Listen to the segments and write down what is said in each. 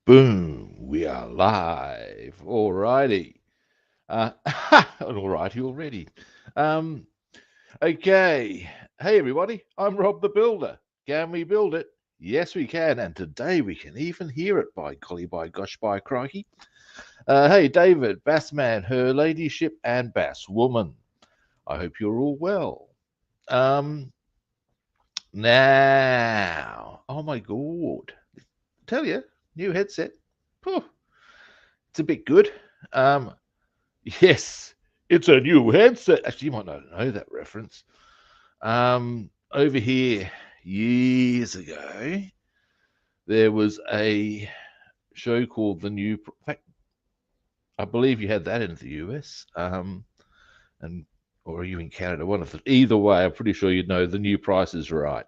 Boom, we are live. Alrighty. Alrighty already. Um, okay. Hey everybody, I'm Rob the Builder. Can we build it? Yes, we can, and today we can even hear it, by golly, by gosh, by crikey. Hey David, Bassman, her ladyship, and Bass Woman. I hope you're all well. Um, Now, oh my god, tell you, new headset. Phew, it's a bit good. Um, yes, it's a new headset. Actually, you might not know that reference. Over here, years ago, there was a show called The New. In fact, I believe you had that in the US. And or are you in Canada? One of the either way, I'm pretty sure you'd know The New Price is Right.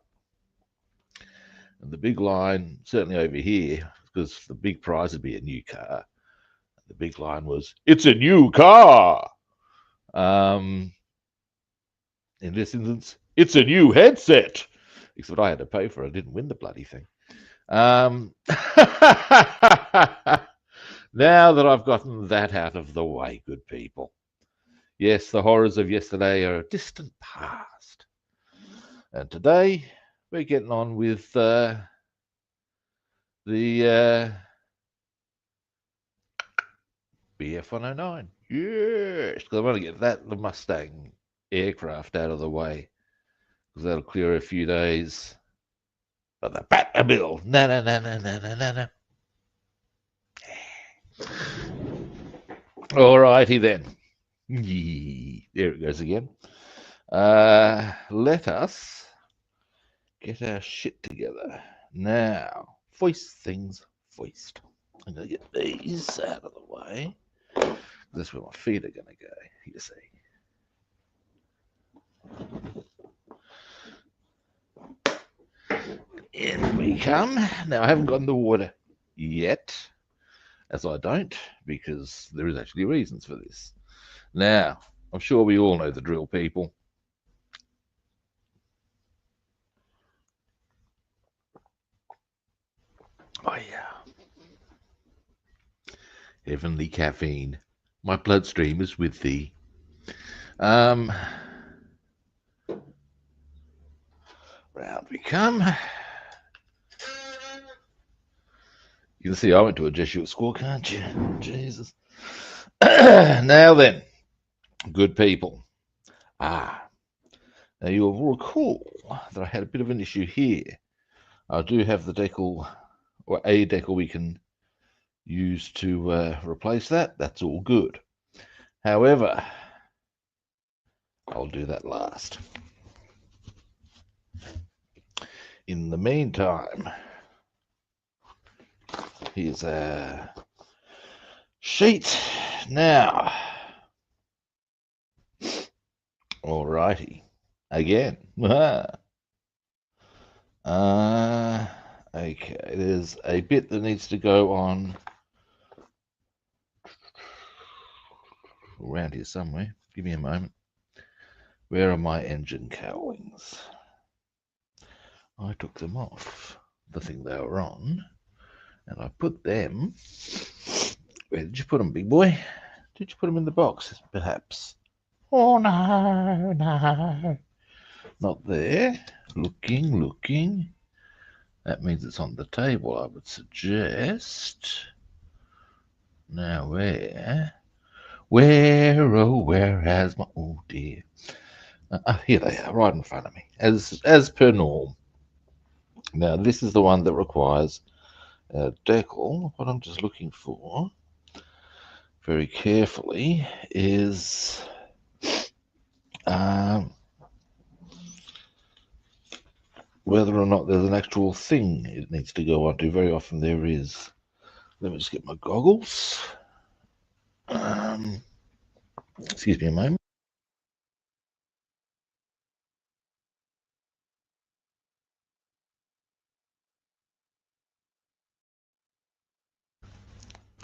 And the big line, certainly over here, because the big prize would be a new car. The big line was, "It's a new car." Um, in this instance, it's a new headset. Except I had to pay for it. I didn't win the bloody thing. Now that I've gotten that out of the way, good people. Yes, the horrors of yesterday are a distant past. And today we're getting on with the Bf 109. Yes, because I want to get the Mustang aircraft out of the way, because that'll clear a few days. But the Batmobile, no, no, no, no, no, no, no, no. All righty then. There it goes again. Let us get our shit together. Now, foist things foist. I'm going to get these out of the way. That's where my feet are going to go, you see. In we come. Now, I haven't gotten the water yet, as I don't, because there is actually reasons for this. Now, I'm sure we all know the drill, people. Oh, yeah. Heavenly caffeine, my bloodstream is with thee. Round we come. You can see I went to a Jesuit school, can't you? Jesus. Now then, good people. Now you'll recall that I had a bit of an issue here. I do have the decal, or a decal we can use to replace that. That's all good. However, I'll do that last. In the meantime, here's a sheet. Now, alrighty, again. Okay, there's a bit that needs to go on around here somewhere. Give me a moment. Where are my engine cowlings? I took them off the thing they were on, and I put them. Where did you put them, big boy? Did you put them in the box, perhaps? Oh, no, no. Not there. Looking, looking. That means it's on the table, I would suggest. Now, where? Where, oh, where has my... Oh, dear. Here they are, right in front of me, as per norm. Now, this is the one that requires a decal. What I'm just looking for, very carefully, is whether or not there's an actual thing it needs to go onto. Very often there is. Let me just get my goggles. Excuse me a moment.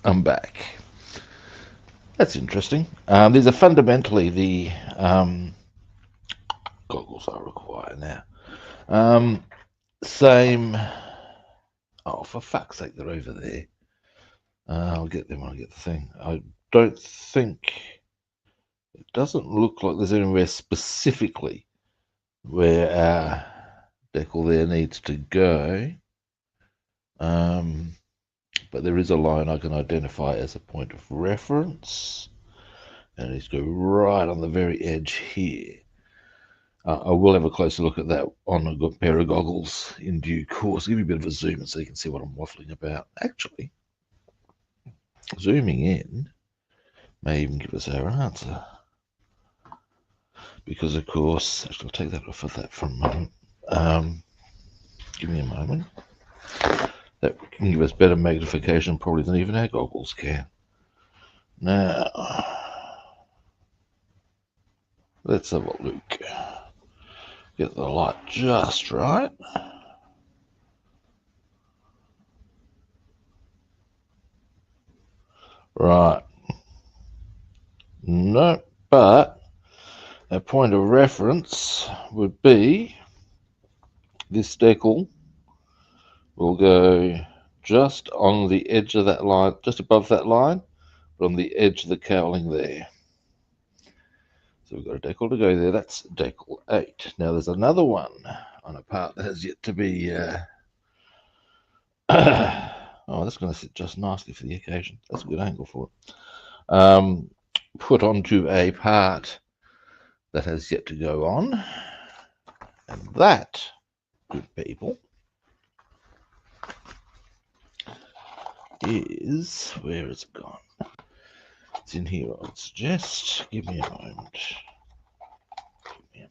I'm back. That's interesting. These are fundamentally the goggles I require now. Same. Oh, for fuck's sake, they're over there. I'll get them when I get the thing. I don't think, it doesn't look like there's anywhere specifically where our decal there needs to go. But there is a line I can identify as a point of reference, and it needs to go right on the very edge here. I will have a closer look at that on a good pair of goggles in due course. I'll give you a bit of a zoom in so you can see what I'm waffling about. Actually, zooming in may even give us our answer. Because, of course, actually, I'll take that off of that for a moment. Give me a moment. That can give us better magnification probably than even our goggles can. Now, let's have a look. Get the light just right. Right. No, but a point of reference would be this decal will go just on the edge of that line, just above that line, but on the edge of the cowling there. So we've got a decal to go there. That's decal 8. Now there's another one on a part that has yet to be oh, that's going to sit just nicely for the occasion. That's a good angle for it. Put onto a part that has yet to go on. And that, good people, is, where is it gone? It's in here, I would suggest. Give me a moment. Give me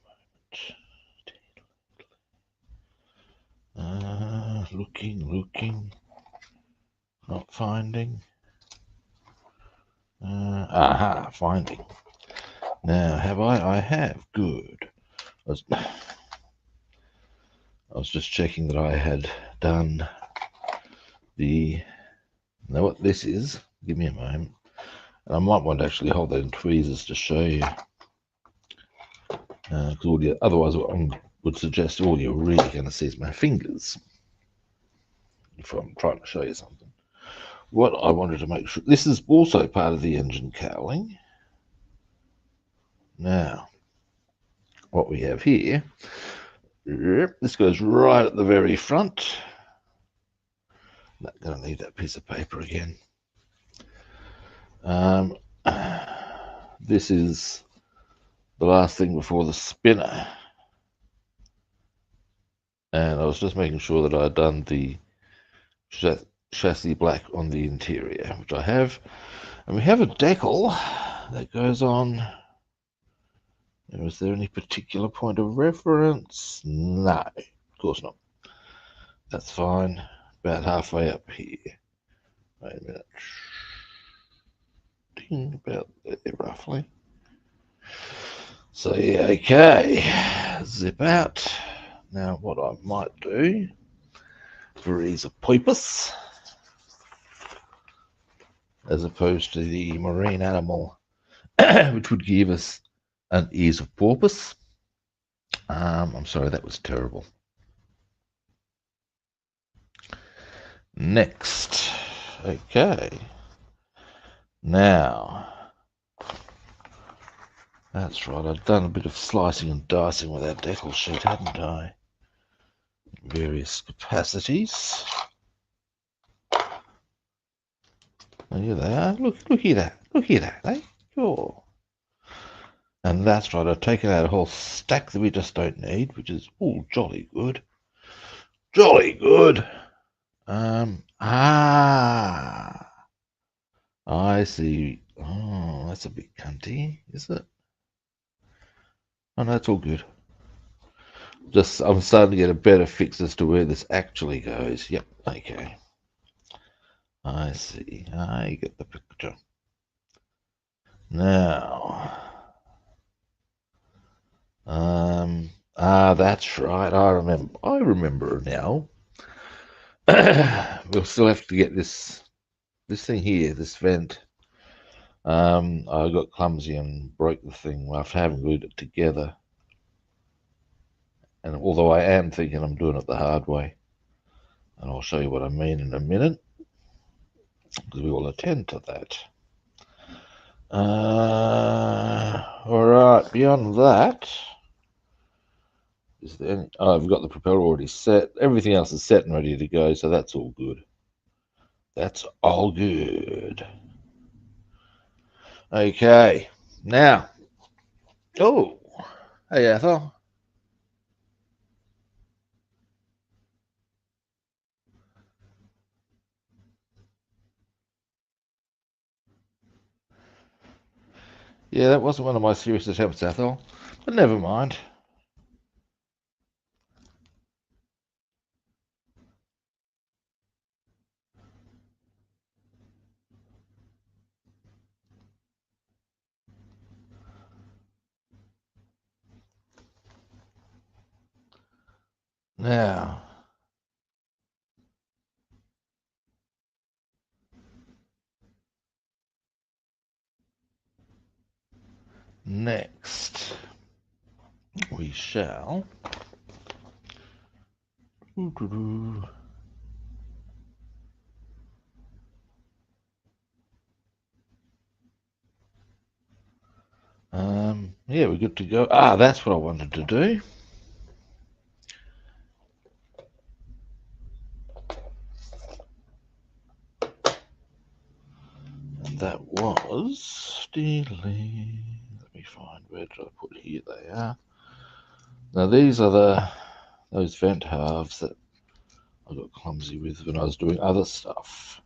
a moment. Looking. Not finding. Aha, finding. Now, have I? I have. Good. I was just checking that I had done the. Know what this is? Give me a moment. And I might want to actually hold that in tweezers to show you. Because otherwise, what I would suggest all you're really going to see is my fingers. If I'm trying to show you something. What I wanted to make sure, this is also part of the engine cowling. Now, what we have here, this goes right at the very front. Not going to need that piece of paper again. This is the last thing before the spinner. And I was just making sure that I had done the chassis black on the interior, which I have. And we have a decal that goes on. Is there any particular point of reference? No, of course not. That's fine. About halfway up here. Wait a minute. Ding, about there, roughly. So, yeah, okay. Zip out. Now, what I might do, for ease of purpose, as opposed to the marine animal, which would give us an ease of porpoise. I'm sorry, that was terrible. Next. Okay. Now, that's right, I've done a bit of slicing and dicing with that decal sheet, hadn't I? Various capacities. Oh, here they are. Look at that. Look at that, eh? Sure. And that's right, I've taken out a whole stack that we just don't need, which is, oh, jolly good. Jolly good. I see. Oh, that's a bit cunty, is it? Oh, no, it's all good. Just, I'm starting to get a better fix as to where this actually goes. Yep, okay. I see. I get the picture. Now, that's right. I remember now. We'll still have to get this thing here, this vent. I got clumsy and broke the thing after having glued it together. And although I am thinking I'm doing it the hard way, and I'll show you what I mean in a minute. because we will attend to that. All right, beyond that, is there any... Oh, I've got the propeller already set. Everything else is set and ready to go, so that's all good. That's all good. Okay, now, oh, hey Ethel. Yeah, that wasn't one of my serious attempts, Ethel, but never mind. Now, next, we shall... yeah, we're good to go. Ah, that's what I wanted to do. And that was... Let me find, where did I put here? They are. Now these are those vent halves that I got clumsy with when I was doing other stuff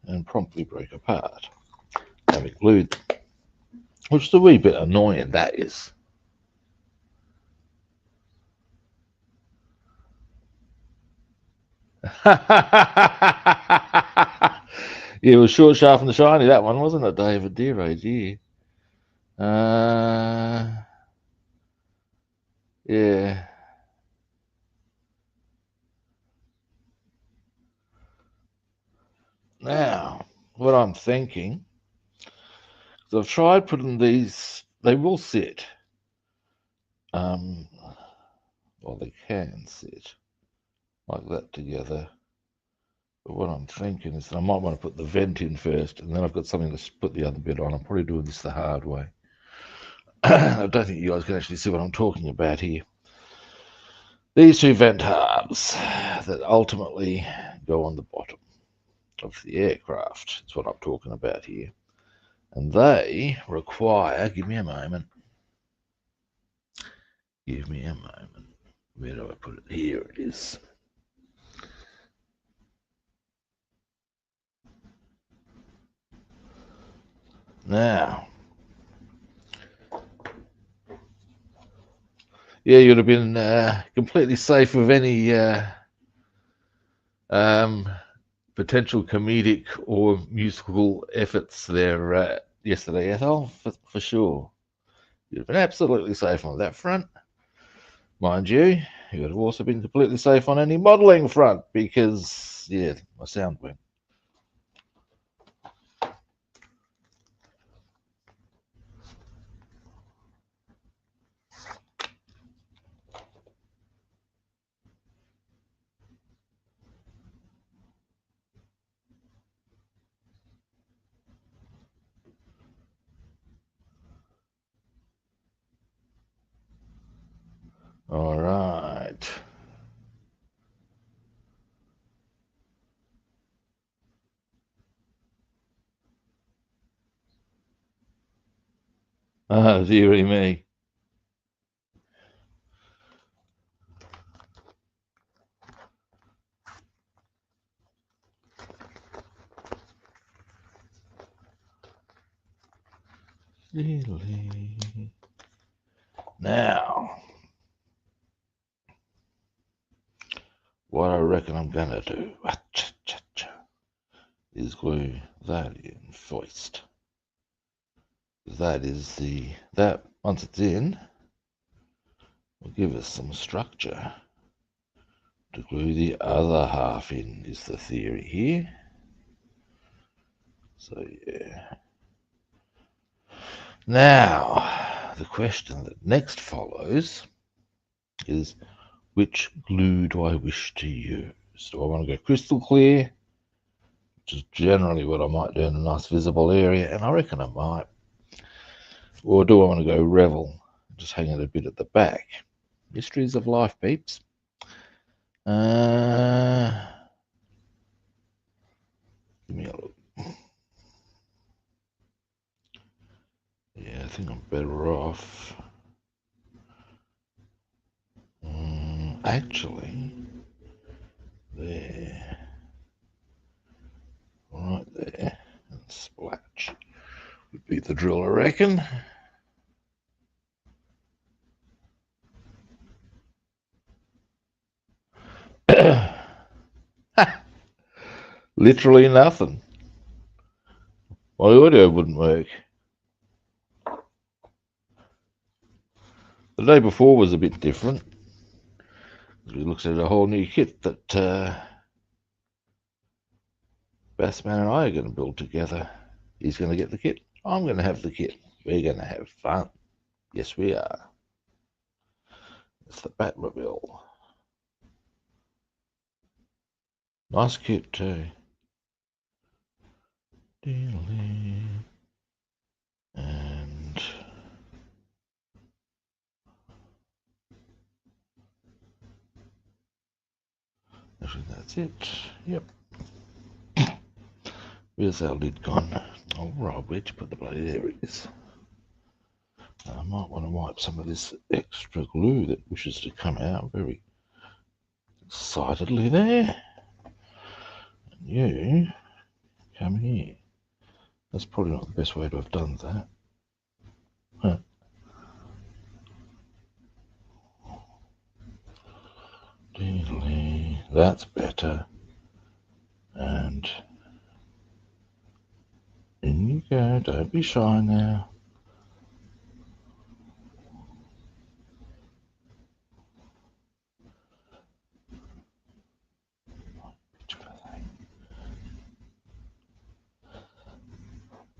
and promptly broke apart, having glued them, which is a wee bit annoying, that is. It was short, sharp, and shiny, that one, wasn't it, David? Dear, oh dear. Yeah. Now, what I'm thinking, because I've tried putting these, they will sit. Well, they can sit like that together. But what I'm thinking is that I might want to put the vent in first, and then I've got something to put the other bit on. I'm probably doing this the hard way. I don't think you guys can actually see what I'm talking about here. These two vent halves that ultimately go on the bottom of the aircraft. That's what I'm talking about here. And they require, give me a moment. Give me a moment. Where do I put it? Here it is. Now, yeah, you'd have been completely safe of any potential comedic or musical efforts there yesterday, Ethel, for sure. You'd have been absolutely safe on that front. Mind you, you would have also been completely safe on any modelling front because, yeah, my sound went. All right. Oh, dearie me. Now, what I reckon I'm gonna do is glue that in first. That is that once it's in, will give us some structure to glue the other half in, is the theory here. So yeah. Now, the question that next follows is, which glue do I wish to use? Do I want to go crystal clear, which is generally what I might do in a nice visible area, and I reckon I might. Or do I want to go revel, just hang it a bit at the back? Mysteries of life, peeps. Give me a look. Yeah, I think I'm better off. Actually, there, right there, and splash would be the drill, I reckon. Literally nothing. My audio wouldn't work. The day before was a bit different. We looked at a whole new kit that Bassman and I are going to build together. He's going to get the kit. I'm going to have the kit. We're going to have fun. Yes, we are. It's the Batmobile. Nice kit too. And actually that's it. Yep. Where's our lid gone? Oh, right, where'd you put the bloody? There it is. I might want to wipe some of this extra glue that wishes to come out very excitedly there. And you come here. That's probably not the best way to have done that. Huh. That's better. And in you go. Don't be shy now.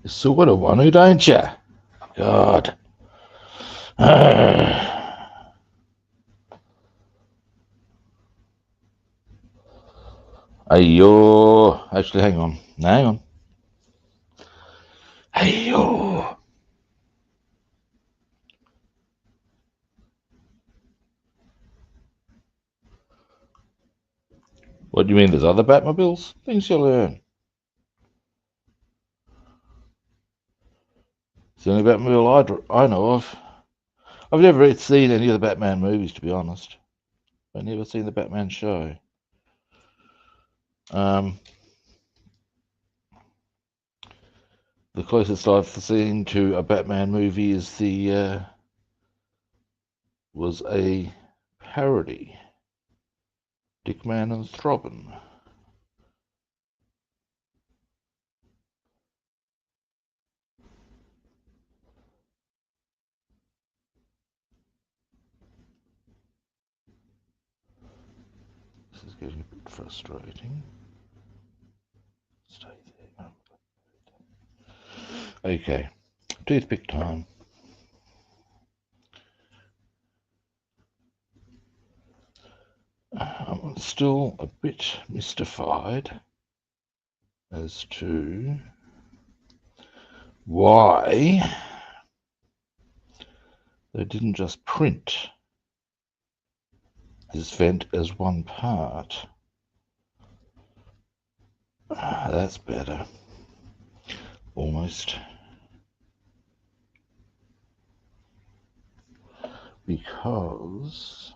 You sort of want to, don't you? God. Ayo. Actually, hang on. Hang on. Ayo. What do you mean there's other Batmobiles? Things you learn. It's the only Batmobile I know of. I've never seen any of the Batman movies, to be honest. I've never seen the Batman show. The closest I've seen to a Batman movie is was a parody. Dickman and Throbbing. This is getting a bit frustrating. Stay there. Okay, toothpick time. I'm still a bit mystified as to why they didn't just print this vent as one part. That's better. Almost. Because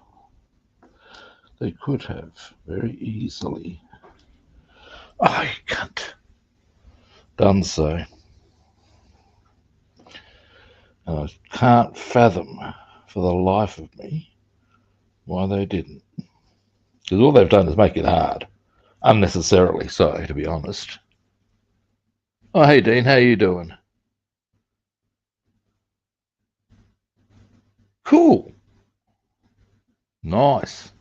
they could have very easily, I can't, done so. And I can't fathom for the life of me why they didn't. Because all they've done is make it hard. Unnecessarily so, to be honest. Oh, hey, Dean, how you doing? Cool. Nice.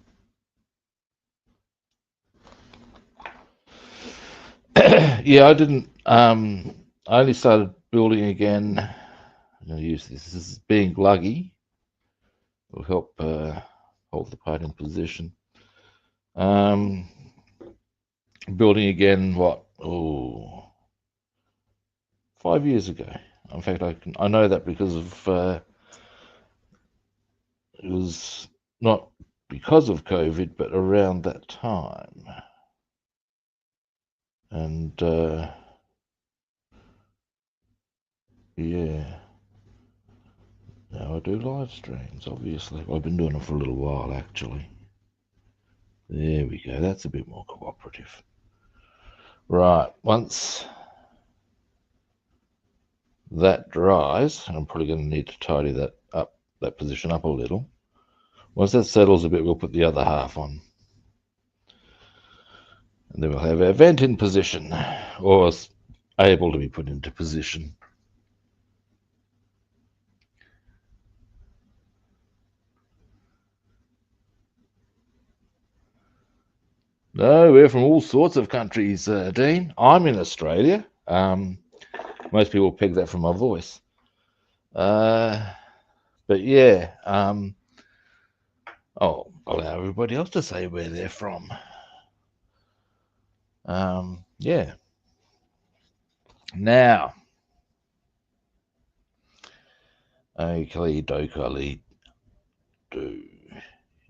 Yeah, I didn't. I only started building again. I'm going to use this. This is being luggy. It'll help hold the part in position. Building again, what? Oh, 5 years ago. In fact, I know that because of it was not because of COVID, but around that time. And yeah, now I do live streams, obviously. I've been doing it for a little while, actually. There we go. That's a bit more cooperative. Right, once that dries, I'm probably going to need to tidy that up, that position up a little. Once that settles a bit, we'll put the other half on. And then we'll have our vent in position, or able to be put into position. No, we're from all sorts of countries, Dean. I'm in Australia. Most people peg that from my voice. But yeah, I'll allow everybody else to say where they're from. Yeah. Now, okay, dokali do.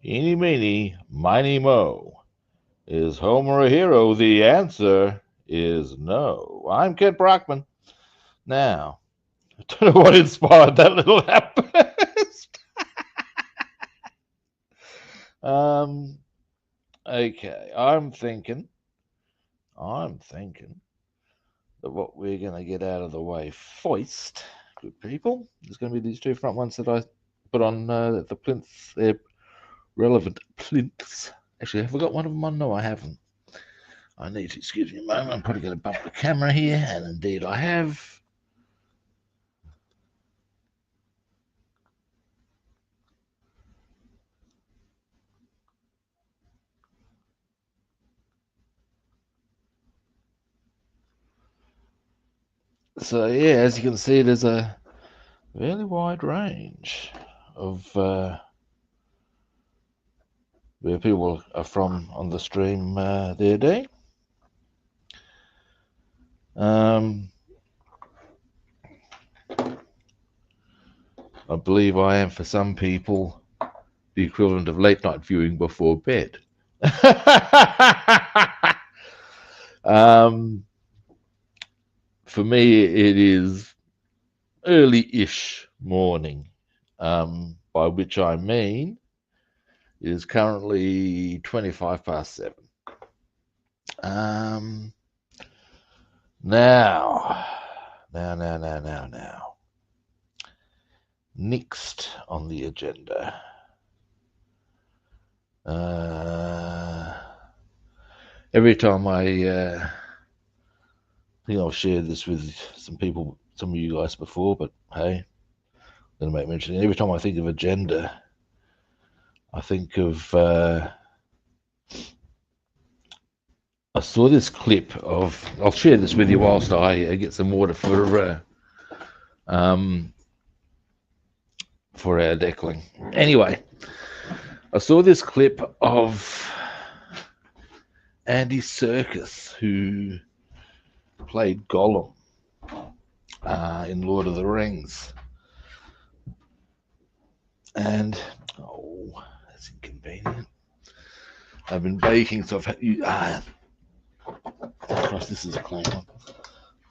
Eeny, meeny, miny, mo. Is Homer a hero? The answer is no. I'm Kent Brockman. Now, I don't know what inspired that little outburst. Okay, I'm thinking that what we're going to get out of the way first, good people, is going to be these two front ones that I put on the plinths. They're relevant plinths. Actually, have I got one of them on? No, I haven't. I need to, excuse me a moment, I'm probably going to bump the camera here, and indeed I have. So yeah, as you can see, there's a fairly wide range of where people are from on the stream there, Dean. I believe I am, for some people, the equivalent of late night viewing before bed. For me, it is early-ish morning, by which I mean it is currently 25 past 7. Now. Next on the agenda. Every time I think I've shared this with some people, some of you guys before, but hey, I'm going to make mention. Every time I think of agenda, I think of I saw this clip of. I'll share this with you whilst I get some water for our decaling. Anyway, I saw this clip of Andy Serkis, who played Gollum in Lord of the Rings, and that's inconvenient. I've been baking, so I've had Christ, this is a clean one.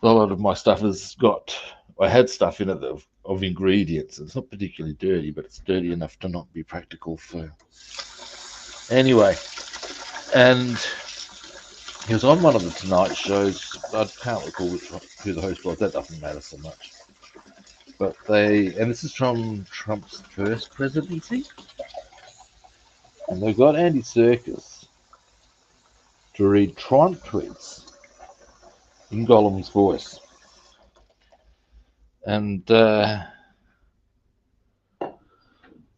A lot of my stuff has got. I had stuff in it of ingredients. It's not particularly dirty, but it's dirty enough to not be practical for. Anyway, and he was on one of the Tonight shows. I can't recall who the host was. That doesn't matter so much. But and this is from Trump's first presidency, and they got Andy Serkis to read Trump tweets in Gollum's voice. And the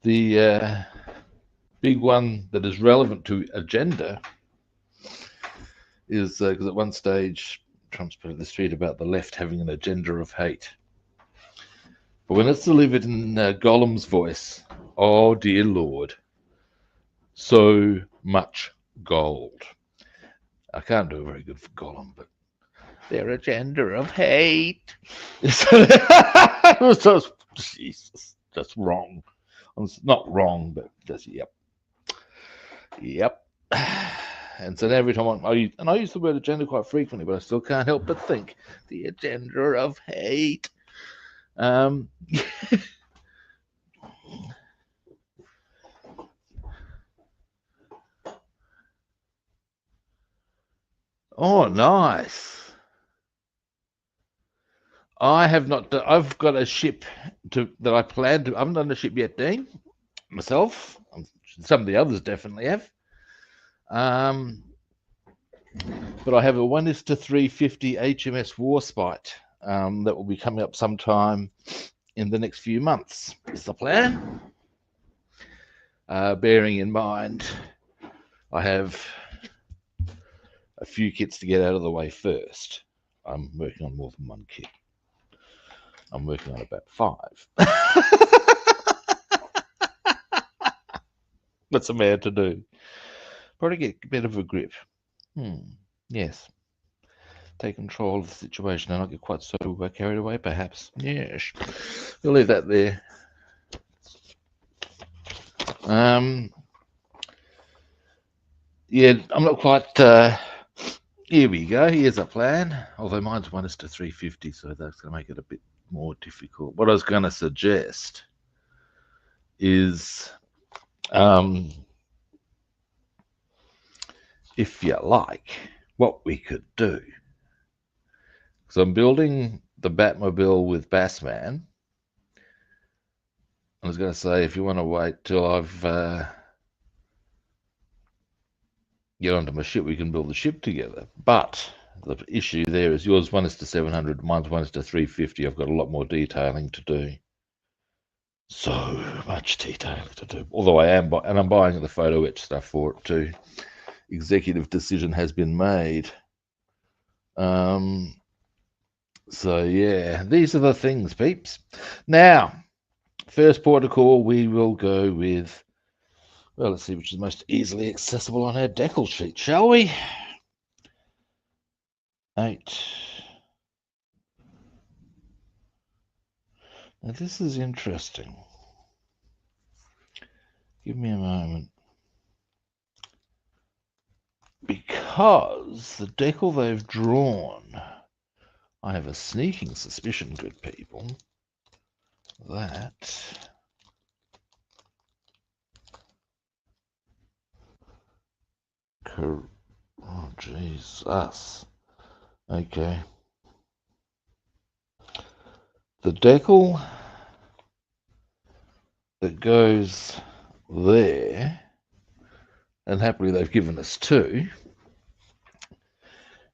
big one that is relevant to agenda is because at one stage Trump's put this tweet about the left having an agenda of hate. But when it's delivered in Gollum's voice, oh dear Lord, so much gold. I can't do a very good for Gollum, but their agenda of hate. It was just, Jesus, that's wrong. It's not wrong, but just, yep. And so every time I use the word agenda quite frequently, but I still can't help but think the agenda of hate. Um, oh, nice. I have not. I've got a ship that I plan to. I haven't done the ship yet, Dean. Myself. Some of the others definitely have. But I have a 1:350 HMS Warspite that will be coming up sometime in the next few months. Is the plan. Bearing in mind, I have a few kits to get out of the way first. I'm working on more than one kit. I'm working on about 5. What's a man to do? Probably get a bit of a grip. Yes. Take control of the situation and not get quite so carried away, perhaps. Yes. We'll leave that there. Yeah, I'm not quite. Here we go. Here's a plan. Although mine's 1:350, so that's going to make it a bit more difficult. What I was going to suggest is, if you like, what we could do. So I'm building the Batmobile with Bassman. I was going to say, if you want to wait till I've get onto my ship, we can build the ship together. But the issue there is yours 1:700, mine's 1:350. I've got a lot more detailing to do. So much detailing to do. Although I'm buying the photo etch stuff for it too. Executive decision has been made. So yeah, these are the things, peeps. Now, first port of call, we will go with, well, let's see which is most easily accessible on our decal sheet, shall we? 8. Now this is interesting. Give me a moment. Because the decal they've drawn, I have a sneaking suspicion, good people, that oh Jesus. Okay. The decal that goes there, and happily they've given us 2,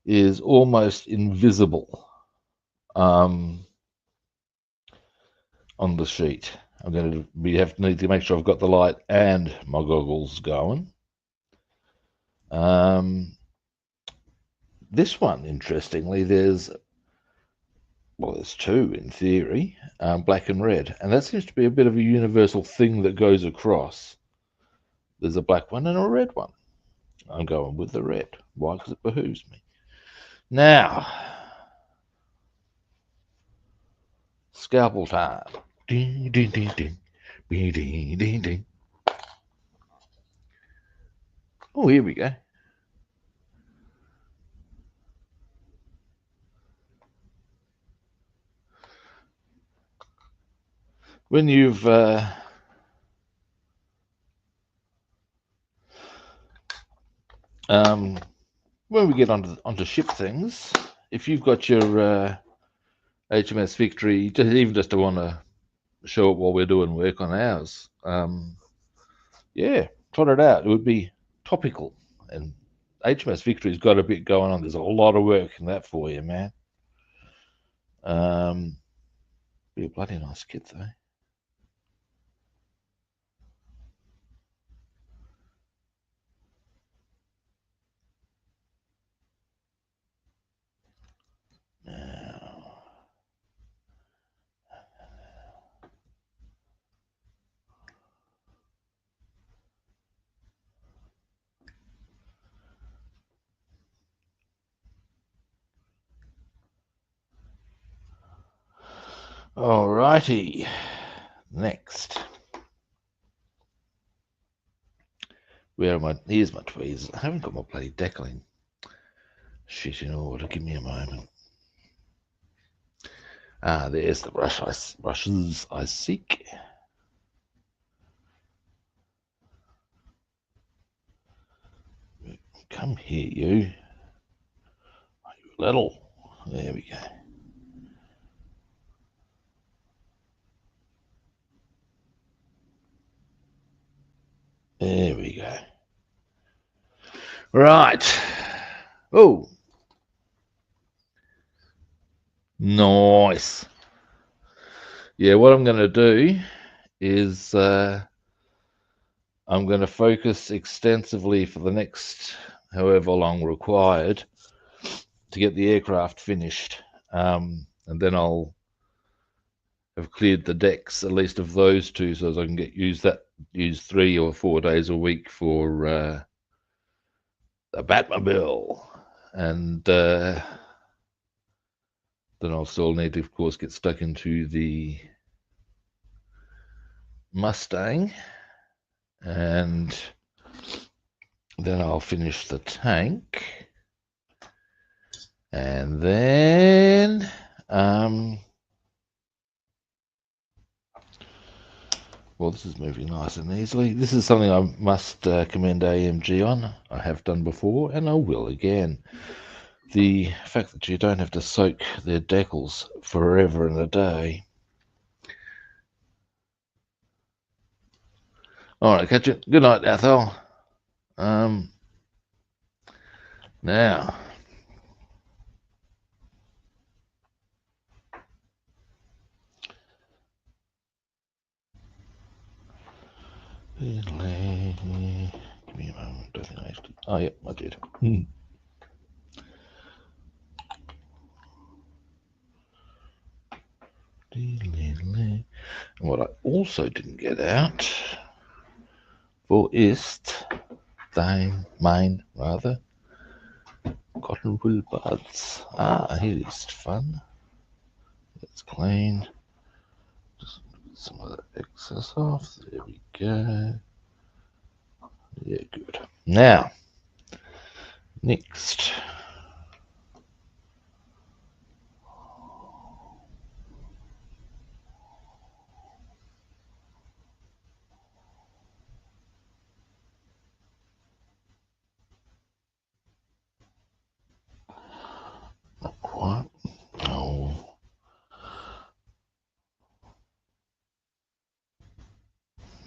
is almost invisible on the sheet. I'm going to need to make sure I've got the light and my goggles going. This one, interestingly, there's 2 in theory, black and red, and that seems to be a bit of a universal thing that goes across. There's a black one and a red one. I'm going with the red. Why? Because it behooves me. Now, scalpel time. Ding, ding, ding, ding. Ding, ding, ding, ding. Oh, here we go. When you've when we get onto ship things, if you've got your HMS Victory, just to want to show it while we're doing work on ours, yeah, trot it out. It would be topical. And HMS Victory's got a bit going on. There's a lot of work in that for you, man. Be a bloody nice kit, though. Now, Alrighty, next. Where am I? Here's my tweezers. I haven't got my bloody decaling shit in order. Give me a moment. Ah, there's the brushes I seek. Come here, you. Are you little? There we go. There we go. Right. Oh. Nice. Yeah, what I'm going to do is I'm going to focus extensively for the next however long required to get the aircraft finished. And then I'll have cleared the decks, at least of those two, so as I can use 3 or 4 days a week for the Batmobile. And then I'll still need to, of course, get stuck into the Mustang, and then I'll finish the tank, and then well, this is moving nice and easily. This is something I must commend AMG on. I have done before, and I will again. The fact that you don't have to soak their decals forever and a day. All right, catch you. Good night, Athol. Now. Give me a moment. I think I actually. Oh, yeah, I did. And what I also didn't get out for ist mine rather cotton wool buds. Ah, here is fun. It's clean. Just get some of the excess off. There we go. Yeah, good. Now, next. Not quite. Oh.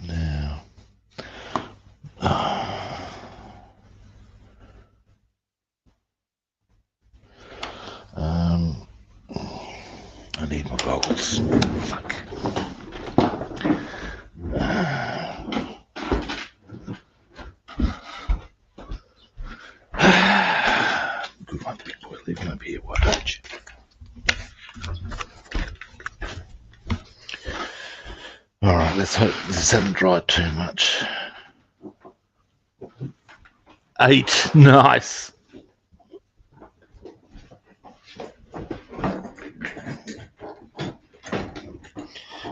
Now. I need my goggles. Fuck. Good one, big boy. Leave him up here, why don't you? Alright, let's hope this hasn't dried too much. 8. Nice.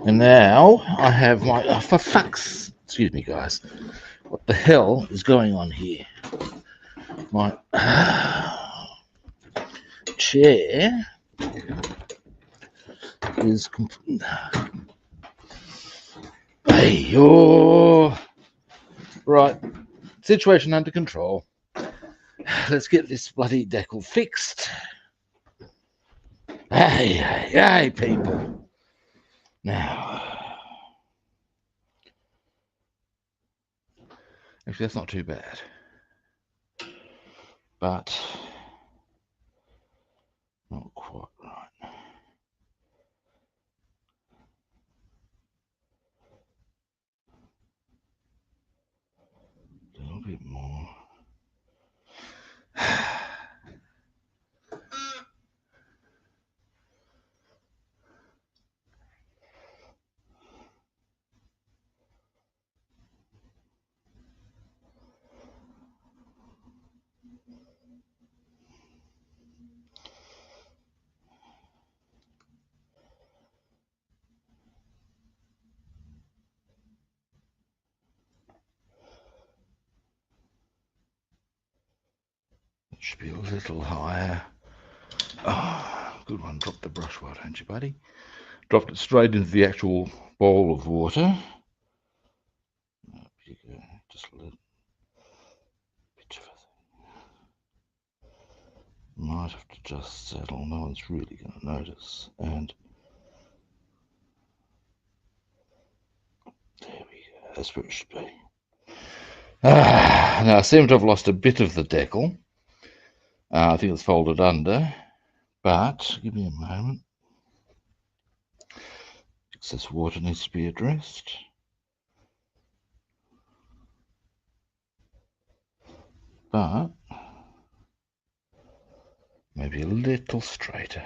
And now I have my. Oh, for fuck's. Excuse me, guys. What the hell is going on here? My chair is complete. Hey, you're. Right. Situation under control. Let's get this bloody decal fixed. Hey, people. Now. Actually, that's not too bad. But not quite right. A little bit more. Should be a little higher. Oh, good one. Drop the brush, why don't you, buddy? Dropped it straight into the actual bowl of water. Up you go. Just a little bit of a thing. Might have to just settle. No one's really going to notice. And there we go. That's where it should be. Now I seem to have lost a bit of the decal. I think it's folded under. But give me a moment. Excess water needs to be addressed. But maybe a little straighter.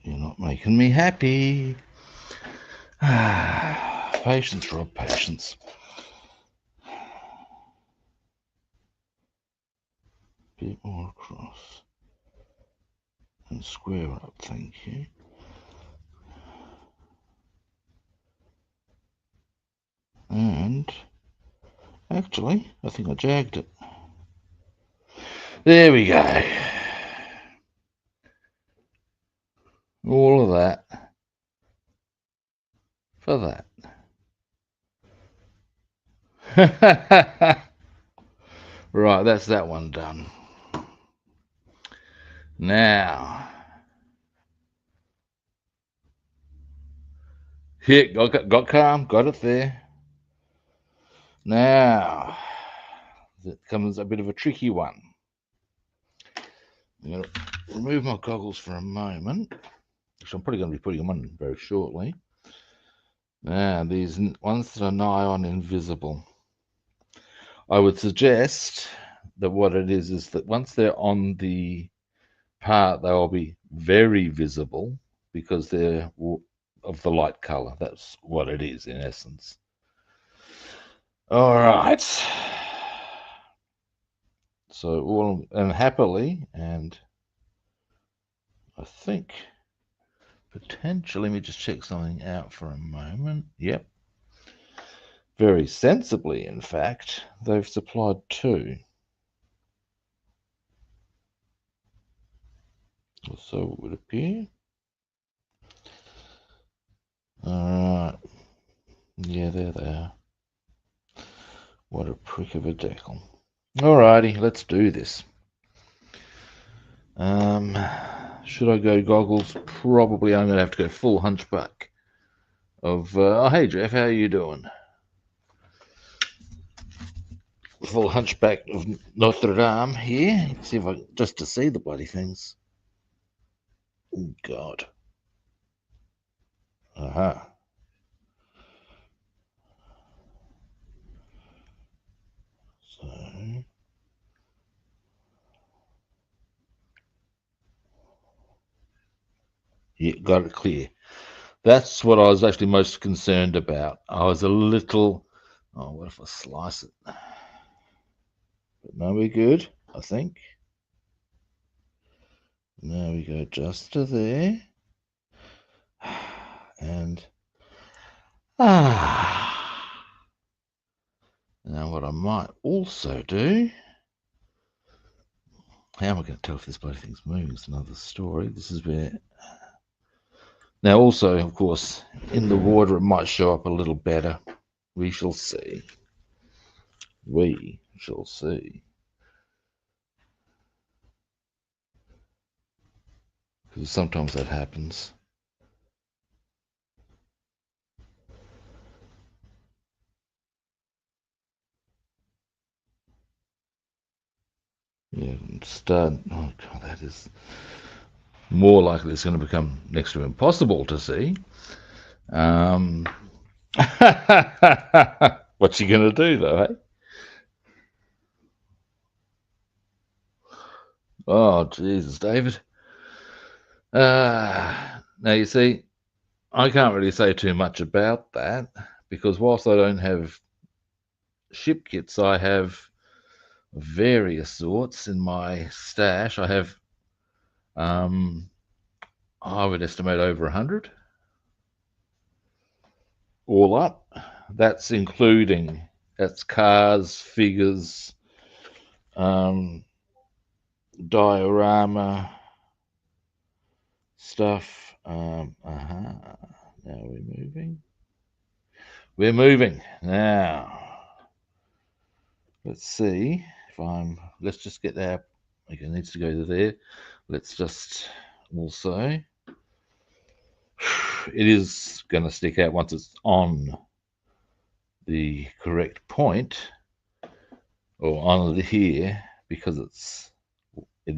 You're not making me happy. Patience, Rob, patience. Bit more across. And square up, thank you. And actually, I think I jagged it. There we go. All of that for that. Right, that's that one done. Now, here, got calm, got it there. Now, it comes a bit of a tricky one. I'm going to remove my goggles for a moment, which I'm probably going to be putting them on very shortly. Now, these ones that are nigh on invisible. I would suggest that what it is that once they're on the part, they will be very visible because they're of the light color. That's what it is in essence. All right. So all and happily, and I think potentially, let me just check something out for a moment. Yep. Very sensibly, in fact, they've supplied two. So it would appear. All right. Yeah, there they are. What a prick of a decal. Alrighty, let's do this. Should I go goggles? Probably I'm going to have to go full hunchback of... oh, hey, Jeff, how are you doing? Full hunchback of Notre Dame here. See if I... just to see the bloody things. Oh, God. Uh-huh. So... yeah, got it clear. That's what I was actually most concerned about. I was a little... oh, what if I slice it? But no, we're good, I think. There we go, just to there. And... now what I might also do... how am I going to tell if this bloody thing's moving? It's another story. This is where... now also, of course, in the water it might show up a little better. We shall see. We shall see. Because sometimes that happens. Yeah, start... oh God, that is more likely it's going to become next to impossible to see. What's she going to do, though, hey? Oh, Jesus, David. Now, you see, I can't really say too much about that because whilst I don't have ship kits, I have various sorts in my stash. I have, I would estimate over 100 all up. That's including, that's cars, figures, diorama stuff. Now we're moving. We're moving now. Let's see if I'm. Let's just get there. Okay, it needs to go to there. Let's just also. It is going to stick out once it's on the correct point, or on here, because it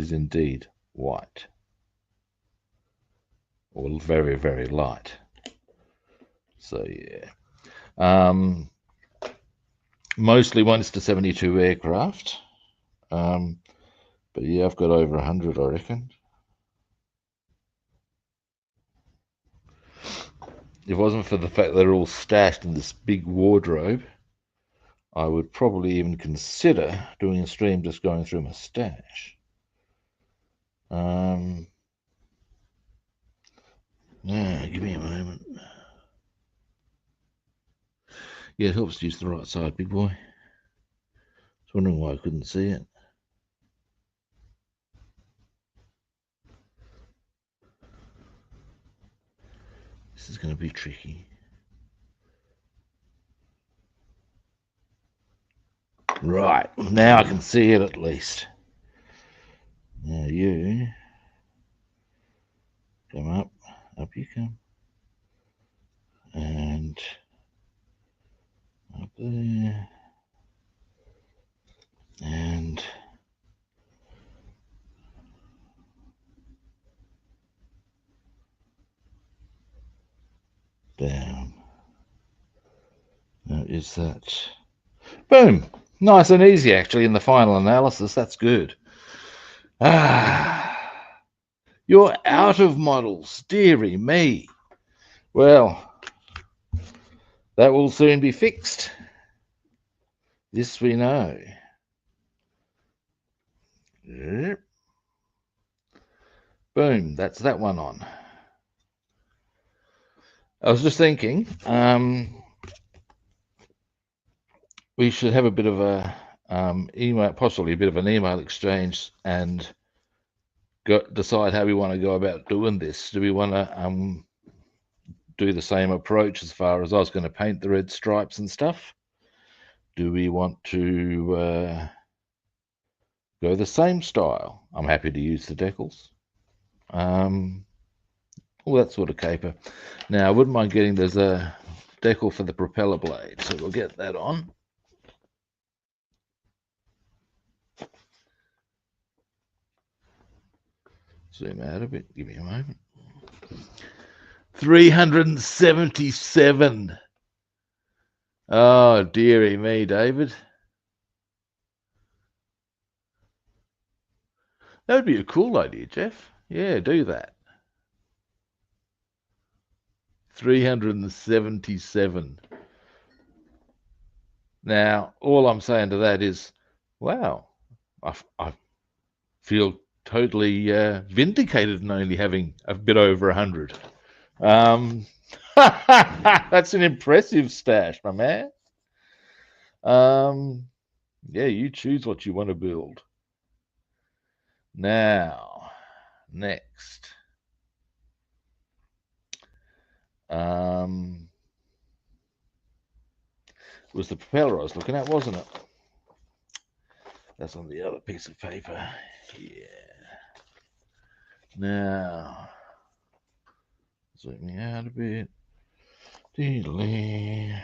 is indeed white, or very, very light. So yeah, mostly 1:72 aircraft, but yeah, I've got over 100, I reckon. If it wasn't for the fact that they're all stashed in this big wardrobe, I would probably even consider doing a stream just going through my stash. Yeah, give me a moment. Yeah, it helps to use the right side, big boy. I was wondering why I couldn't see it. This is going to be tricky. Right, now I can see it at least. Now you come up you come. And up there. And down. Now is that... Boom! Nice and easy, actually, in the final analysis. That's good. You're out of models. Dearie me. Well, that will soon be fixed. This we know. Yep. Boom, that's that one on. I was just thinking, we should have a bit of a email, possibly a bit of an email exchange, and decide how we want to go about doing this. Do we want to do the same approach as far as I was going to paint the red stripes and stuff? Do we want to go the same style? I'm happy to use the decals. All that sort of caper. Now, I wouldn't mind getting, there's a decal for the propeller blade, so we'll get that on. Zoom out a bit, give me a moment. 377. Oh, dearie me, David. That would be a cool idea, Jeff. Yeah, do that. 377. Now, all I'm saying to that is, wow, I feel totally vindicated in only having a bit over 100. That's an impressive stash, my man. Yeah, you choose what you want to build. Now, next. Was the propeller I was looking at, wasn't it? That's on the other piece of paper. Yeah. Now, zoom me out a bit. Delete.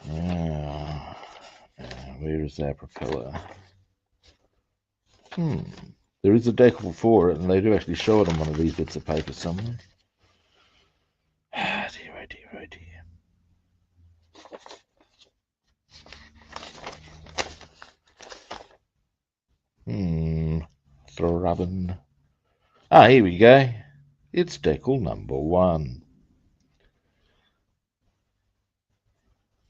Now, where is that propeller? There is a decal for it, and they do actually show it on one of these bits of paper somewhere. Dear, oh dear, oh dear. thrubbing. Ah, here we go. It's decal number 1.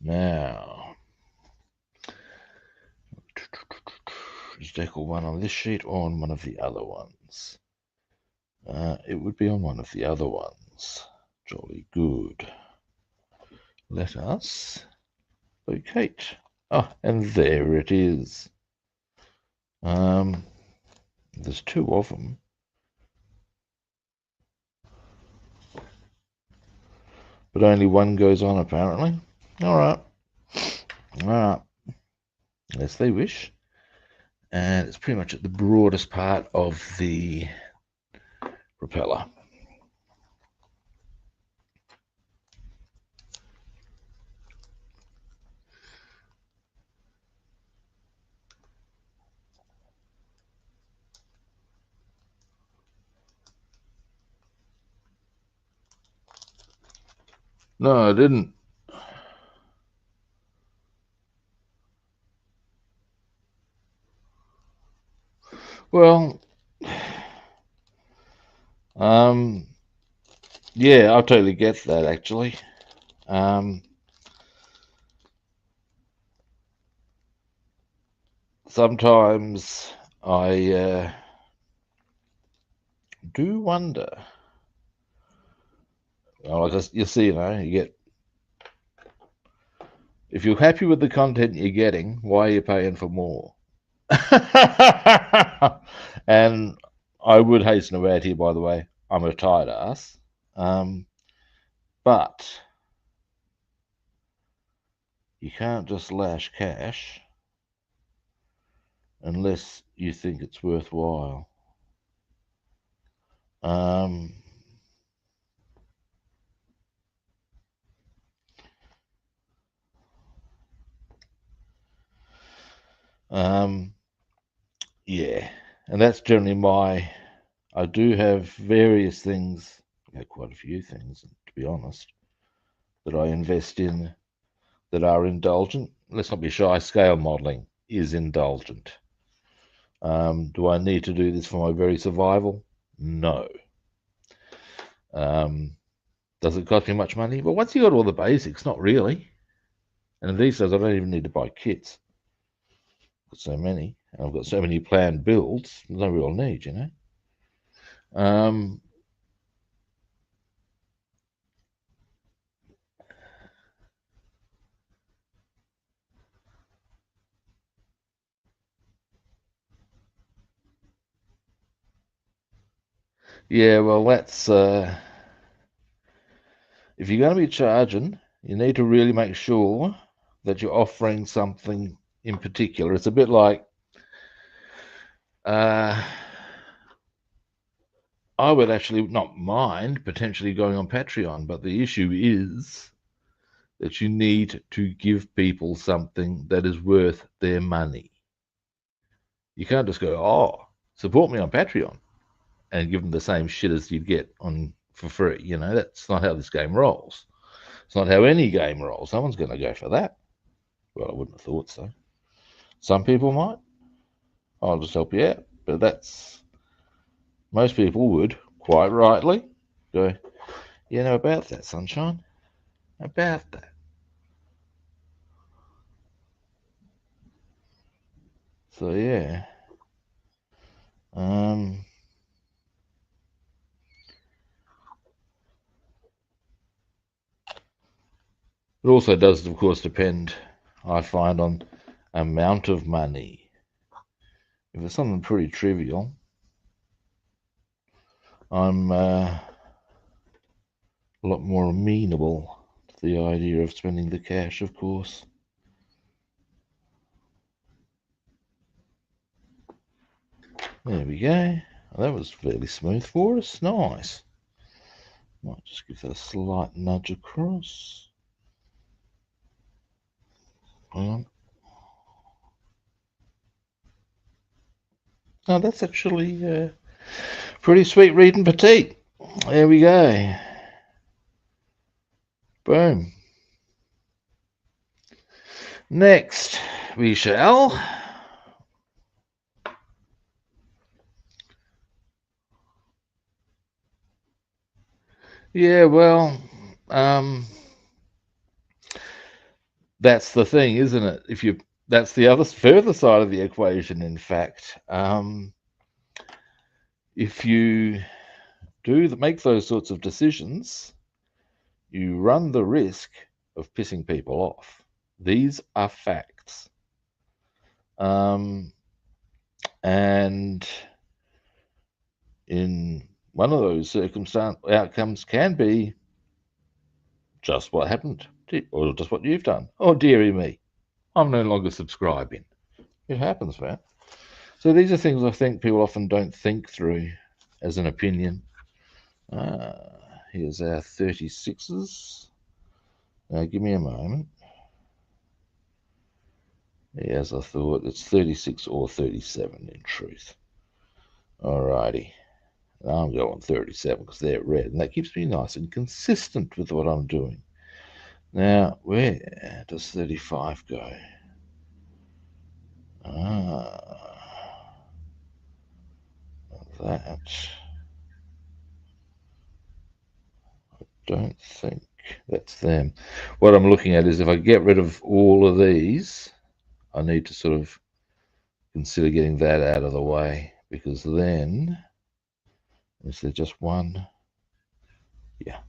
Now, is decal 1 on this sheet or on one of the other ones? It would be on one of the other ones. Jolly good. Let us locate. Oh, and there it is. There's 2 of them. But only one goes on, apparently. Alright. Alright. As they wish. And it's pretty much at the broadest part of the propeller. No, I didn't. Well, yeah, I totally get that, actually. Sometimes I do wonder. Well, you see, you get, if you're happy with the content you're getting, why are you paying for more? And I would hasten to add here, by the way, I'm a tired ass. But you can't just lash cash unless you think it's worthwhile. Yeah, and that's generally I do have various things, quite a few things, to be honest, that I invest in that are indulgent. Let's not be shy, scale modeling is indulgent. Do I need to do this for my very survival? No. Does it cost me much money? Well, once you got all the basics, not really. And these days, I don't even need to buy kits. I've got so many, and I've got so many planned builds. There's no real need, Yeah, well, that's if you're going to be charging, you need to really make sure that you're offering something in particular. It's a bit like I would actually not mind potentially going on Patreon, but the issue is that you need to give people something that is worth their money. You can't just go, oh, support me on Patreon and give them the same shit as you'd get on for free. That's not how this game rolls. It's not how any game rolls. Someone's going to go for that. Well, I wouldn't have thought so. Some people might. I'll just help you out. But most people would, quite rightly, go, about that, sunshine. About that. So, yeah. It also does, of course, depend, I find, on amount of money. If it's something pretty trivial, I'm a lot more amenable to the idea of spending the cash, of course. There we go. That was fairly smooth for us. Nice. Might just give that a slight nudge across. Oh, that's actually pretty sweet reading petite. There we go. Boom. Next, we shall Yeah, well, that's the thing, isn't it? That's the other further side of the equation, in fact. If you make those sorts of decisions, you run the risk of pissing people off. These are facts. And in one of those outcomes can be just what happened, or just what you've done. Oh, dearie me, I'm no longer subscribing. It happens, man. So these are things I think people often don't think through as an opinion. Here's our 36s. Now, give me a moment. As I thought, it's 36 or 37 in truth. Alrighty. I'm going 37 because they're red, and that keeps me nice and consistent with what I'm doing. Now, where does 35 go? That. I don't think that's them. What I'm looking at is if I get rid of all of these, I need to sort of consider getting that out of the way, because then, is there just one? Yeah.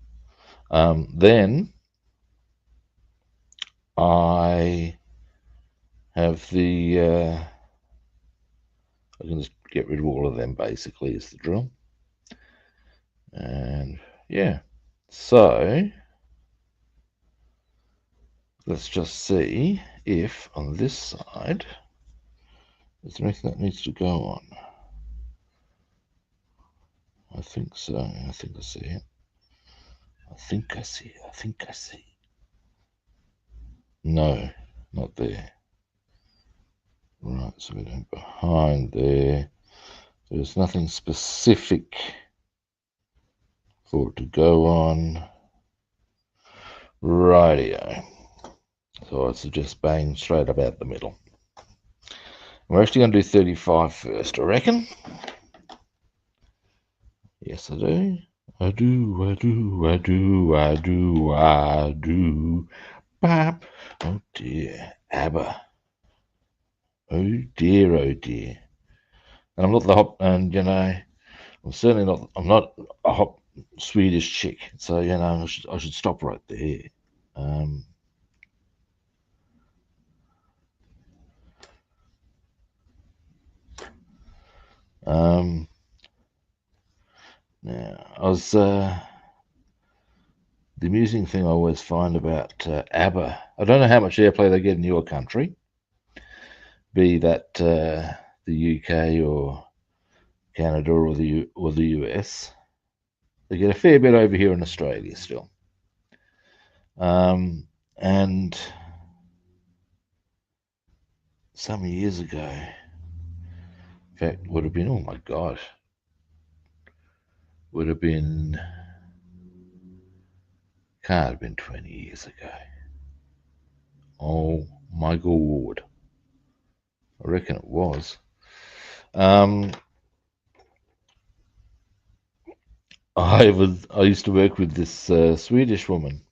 Then I have I can just get rid of all of them, basically, is the drill. And yeah, so let's just see if on this side, is there anything that needs to go on? I think so. I think I see it. I think I see it. I think I see it. No, not there. Right, so we're going behind there. There's nothing specific for it to go on. Rightio. So I suggest bang straight about the middle. We're actually going to do 35 first, I reckon. Yes, I do. I do, I do, I do, I do, I do. Bap. Oh dear. ABBA. Oh dear, oh dear. And I'm not the hop, and I'm certainly not, I'm not a hop Swedish chick. So, I should stop right there. Um, um, Now, the amusing thing I always find about ABBA, I don't know how much airplay they get in your country, be that the UK or Canada or the US. They get a fair bit over here in Australia still. And some years ago, in fact, would have been, oh my God, would have been, can't have been 20 years ago. Oh my God. I reckon it was. I used to work with this Swedish woman,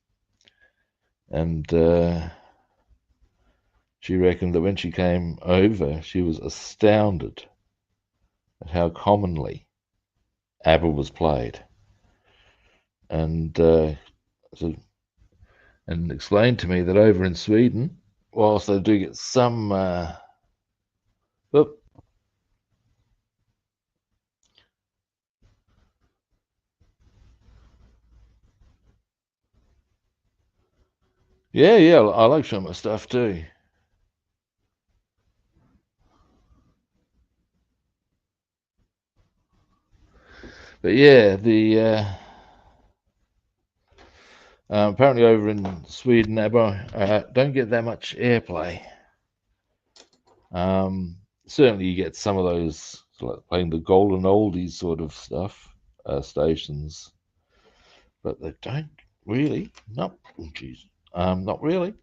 and she reckoned that when she came over, she was astounded at how commonly ABBA was played, and and explained to me that over in Sweden, whilst they do get some, oh, yeah, I like some of my stuff too. But yeah, the apparently over in Sweden, ABBA don't get that much airplay. Certainly, you get some of those like playing the golden oldies sort of stuff, stations, but they don't really. No, geez, not really.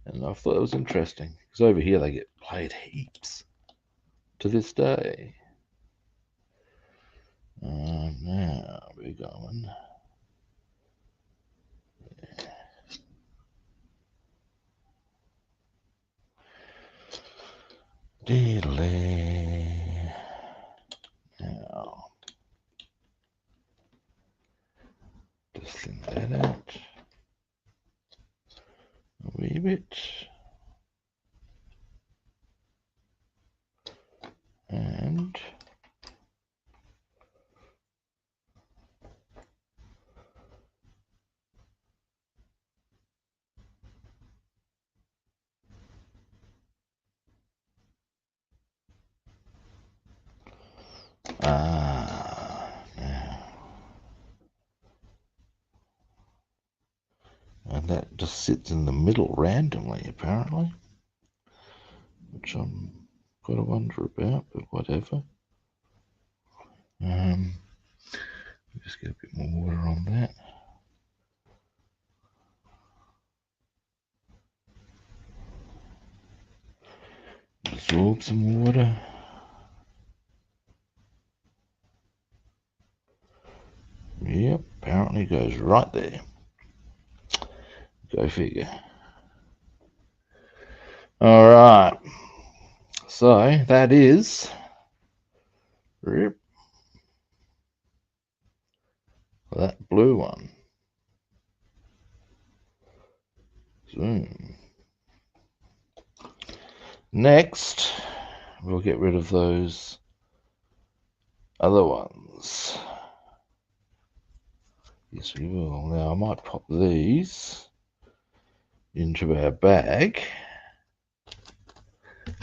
And I thought it was interesting because over here they get played heaps to this day. Now we're going. Diddly. Now, just thin that out a wee bit. And now. And that just sits in the middle randomly, apparently, which I'm gotta wonder about, but whatever. Just get a bit more water on that. Absorb some water. Yep, apparently goes right there. Go figure. All right. So that is that blue one. Zoom. Next, we'll get rid of those other ones. Yes, we will. Now, I might pop these into our bag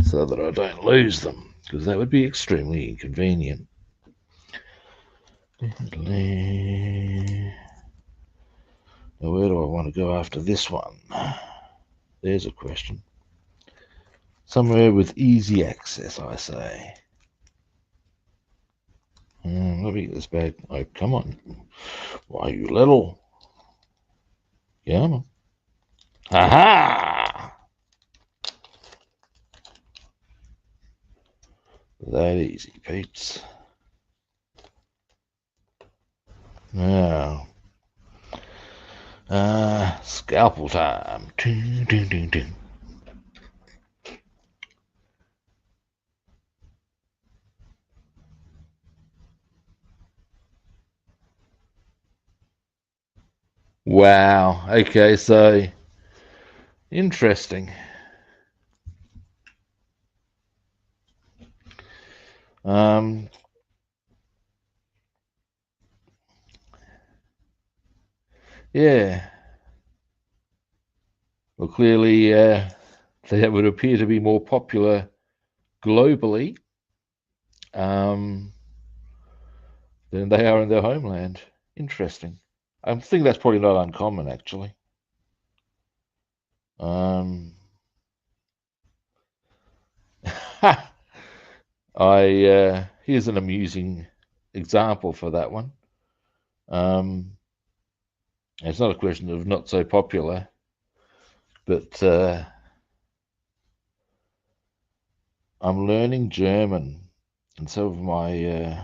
so that I don't lose them, because that would be extremely inconvenient. Now, where do I want to go after this one? There's a question. Somewhere with easy access, I say. Let me get this bag. Oh, come on. Why, you little. Come on. Ha-ha! That easy, peeps. Now, scalpel time. Ding, ding, ding, ding. Wow. Okay, so interesting. Yeah. Well, clearly, that would appear to be more popular globally than they are in their homeland. Interesting. I think that's probably not uncommon, actually. Here's an amusing example for that one. It's not a question of not so popular, but I'm learning German, and some of my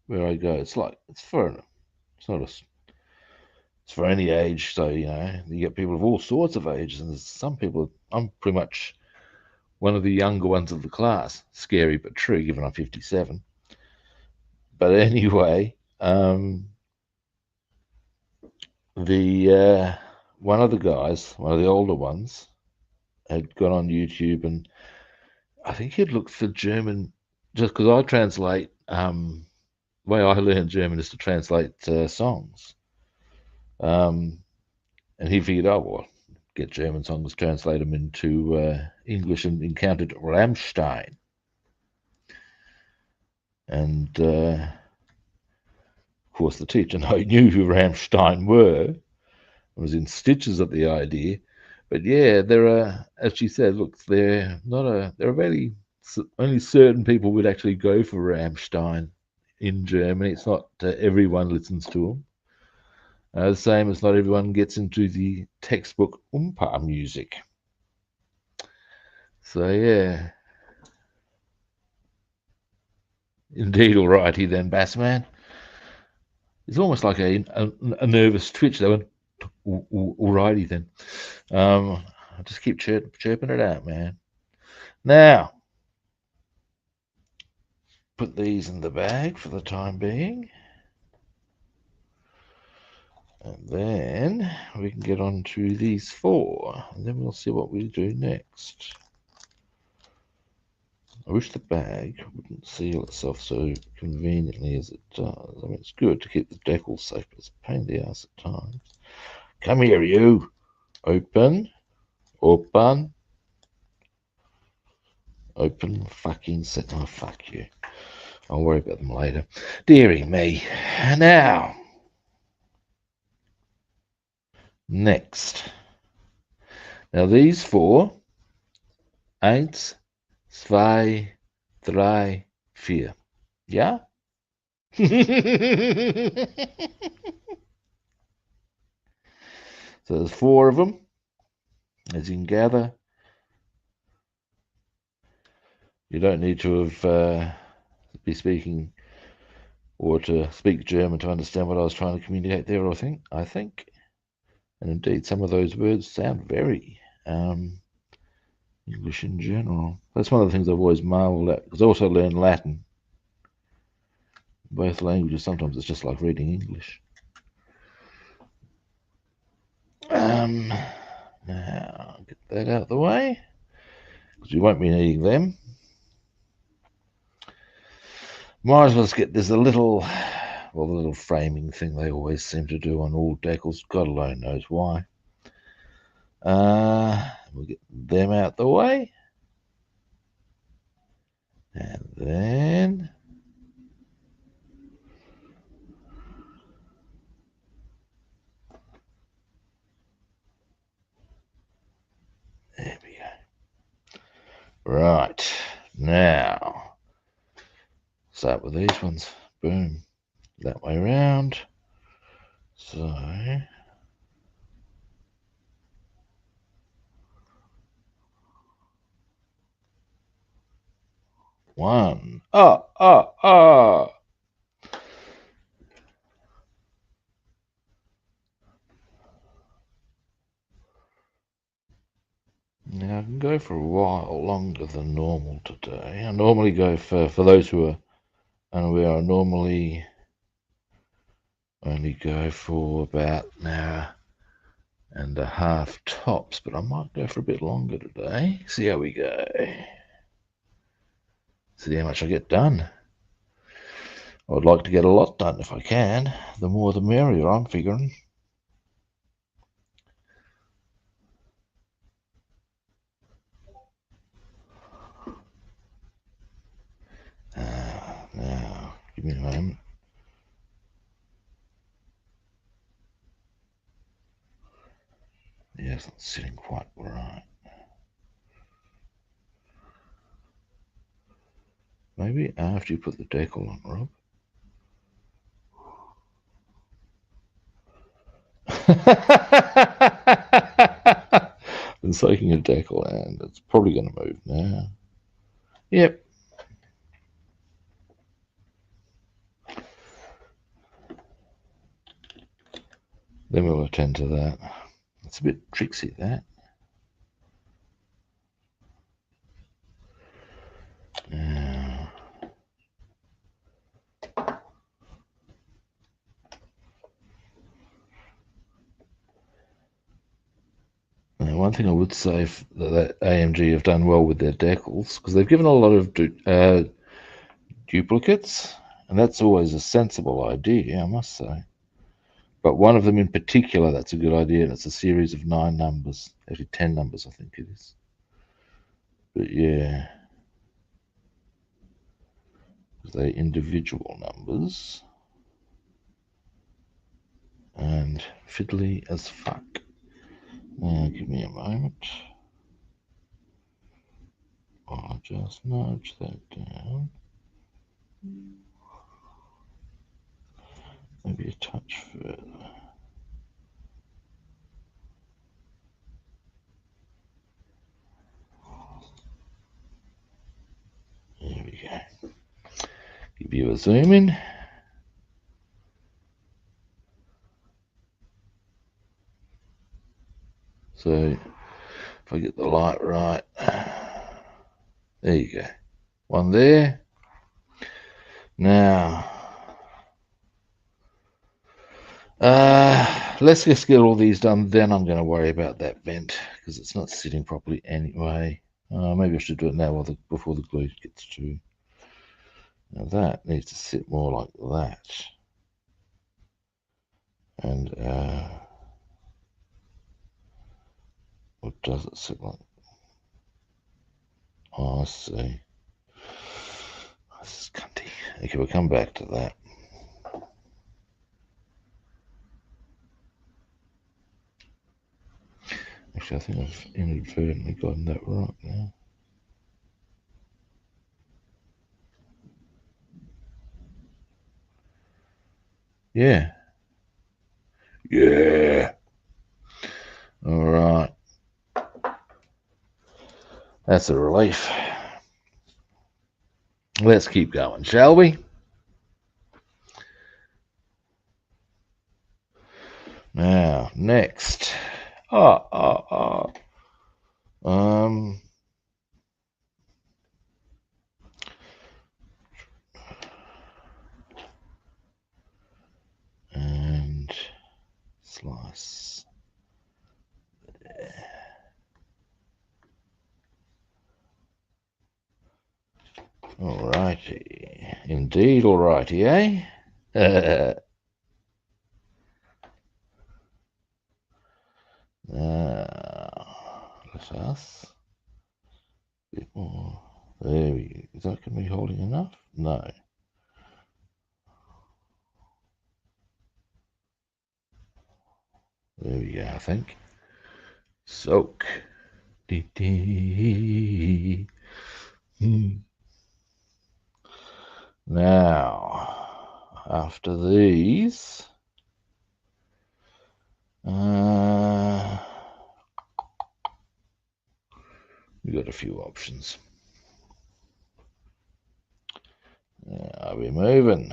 where I go, it's for any age. So you get people of all sorts of ages, and there's some people. I'm pretty much one of the younger ones of the class. Scary but true, given I'm 57. But anyway, the one of the guys, one of the older ones, had gone on YouTube, and I think he'd looked for German, just because I translate. The way I learn German is to translate songs, and he figured, oh well, get German songs, translate them into English, and encountered Rammstein, and of course the teacher knew who Rammstein were. I was in stitches at the idea. But yeah, there are, as she said, look, there are very only certain people would actually go for Rammstein in Germany. It's not everyone listens to them. The same as not everyone gets into the textbook Oompa music. So yeah, indeed, all righty then, Bassman. It's almost like a nervous twitch. They went Alrighty then. I'll just keep chirping it out, man. Now, put these in the bag for the time being. And then we can get on to these 4. And then we'll see what we do next. I wish the bag wouldn't seal itself so conveniently as it does. I mean, it's good to keep the decal safe, but it's a pain in the ass at times. Come here, you. Open. Open. Open fucking set. Oh, fuck you. I'll worry about them later. Deary me. Now. Next. Now these 4. 1, 2, 3, 4. Yeah? So there's 4 of them, as you can gather. You don't need to have be speaking or to speak German to understand what I was trying to communicate there, I think. And indeed, some of those words sound very English in general. That's one of the things I've always marveled at, because I also learned Latin. Both languages, sometimes it's just like reading English. Now, get that out of the way, because we won't be needing them. Might as well just get, there's a little, well, the little framing thing they always seem to do on all decals. God alone knows why. We'll get them out the way. And then there we go. Right, now start with these ones. Boom, that way around. So 1. Now I can go for a while longer than normal today. I normally go for those who are unaware, I normally only go for about an hour and a half tops, but I might go for a bit longer today. See how we go. See how much I get done. I would like to get a lot done if I can. The more the merrier, I'm figuring. Now, give me a moment. Yeah, it's not sitting quite right. Maybe after you put the decal on, Rob. Been soaking a decal, and it's probably going to move now. Yep. Then we'll attend to that. It's a bit tricksy, that. Now, one thing I would say that AMG have done well with their decals, because they've given a lot of duplicates, and that's always a sensible idea, I must say. But one of them in particular, that's a good idea, and it's a series of 9 numbers. Actually, 10 numbers, I think it is. But yeah, they're individual numbers. And fiddly as fuck. Now, give me a moment. I'll just nudge that down. Maybe a touch further. There we go. Give you a zoom in. So if I get the light right, there you go. One there. Now, let's just get all these done. Then I'm going to worry about that vent because it's not sitting properly anyway. Maybe I should do it now before the glue gets too. Now that needs to sit more like that. And what does it sit like? Oh, I see. This is cunty. Okay, we'll come back to that. Actually, I think I've inadvertently gotten that right now. Yeah. Yeah. All right. That's a relief. Let's keep going, shall we? Now, next. And slice. Alrighty. Indeed, alrighty, eh? Now, let us. A bit more. There we go. Is that going to be holding enough? No. There we go, I think. Soak. Now, after these, we've got a few options. Are we moving?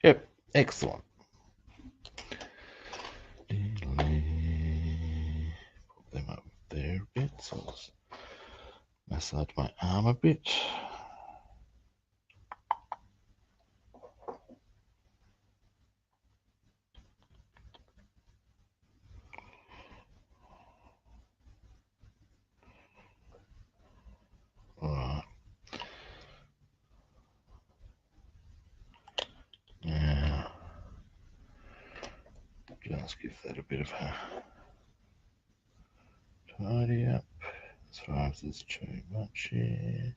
Yep, excellent. Put them up there a bit, so let's massage my arm a bit. Alright. Now, just give that a bit of a tidy up as far as there's too much here.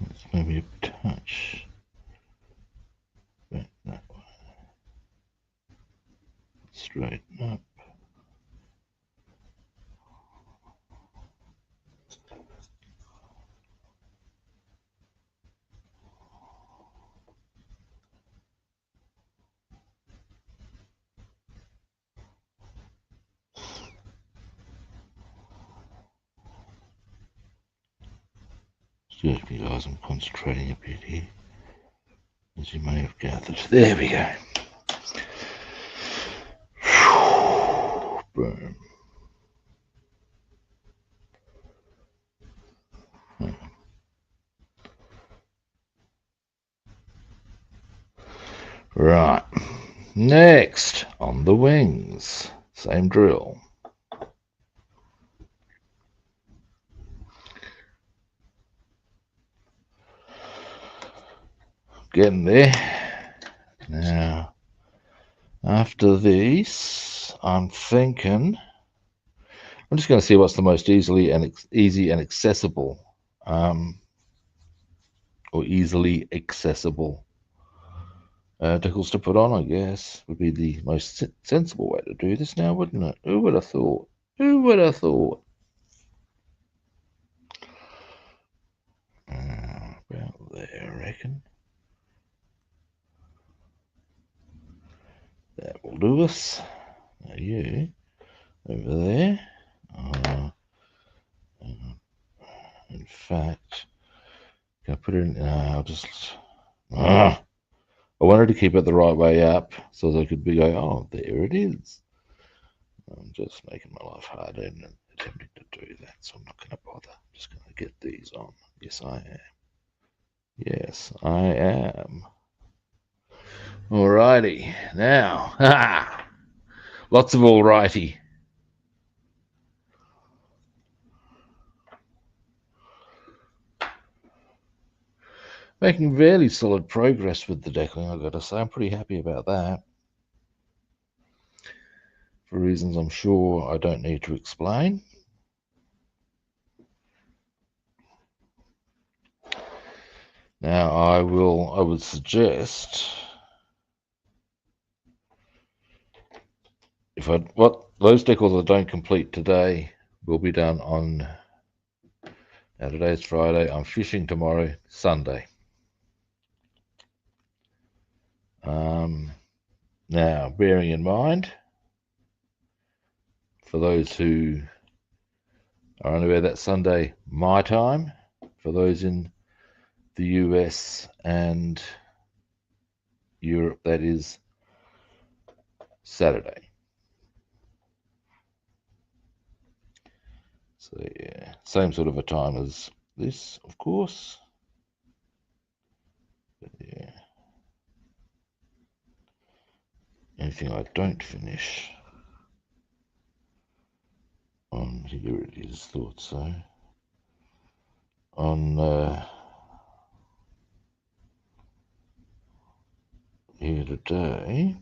It's maybe a touch back that way. Straighten up. Excuse me, guys, I'm concentrating a bit here, as you may have gathered. There we go. Boom. Right. Next, on the wings. Same drill. Getting there. Now, after these, I'm thinking I'm just going to see what's the most easy and accessible or easily accessible decals to put on, I guess, would be the most sensible way to do this now, wouldn't it? Who would have thought? Who would have thought? About there, I reckon. That will do us. Now you, over there. In fact, can I put it in? I'll just... I wanted to keep it the right way up so that I could be going, oh, there it is. I'm just making my life harder and attempting to do that, so I'm not going to bother. I'm just going to get these on. Yes, I am. Yes, I am. Alrighty, now, lots of alrighty. Making fairly solid progress with the decaling, I've got to say. I'm pretty happy about that. For reasons I'm sure I don't need to explain. Now I would suggest those decals I don't complete today will be done on, now today's Friday, I'm fishing tomorrow, Sunday. Now, bearing in mind, for those who are unaware, that Sunday my time, for those in the US and Europe, that is Saturday. So yeah, same sort of a time as this, of course. But yeah, anything I don't finish on, here it is, thought so, on here today.